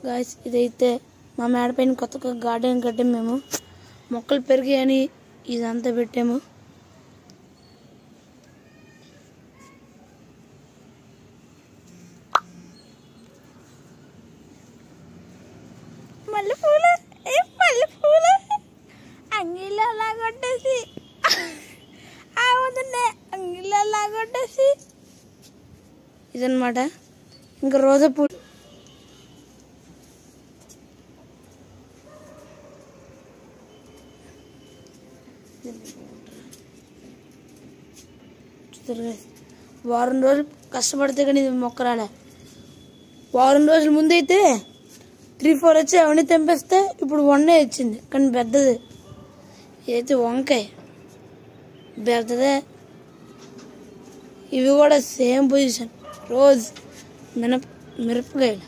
Guys ఇదైతే మా మేడ పైన కొత్తగా గార్డెన్ కట్టాం మేము. మొక్కలు పెరిగాయని ఇదంతా పెట్టాము. మల్లెపూలు అంగిల్లో లాగొట్టేసి అంగిల్లో లాగొట్టేసి ఇదన్నమాట. ఇంకా రోజా పూలు వారం రోజులు కష్టపడితే కానీ ఇది మొక్క రాలే. వారం రోజుల ముందు అయితే 3-4 వచ్చి అవన్నీ తెంపేస్తే ఇప్పుడు 1 వచ్చింది కానీ పెద్దది. ఇదైతే వంకాయ పెద్దదే. ఇవి కూడా సేమ్ పొజిషన్. రోజ్ మిరపకాయలు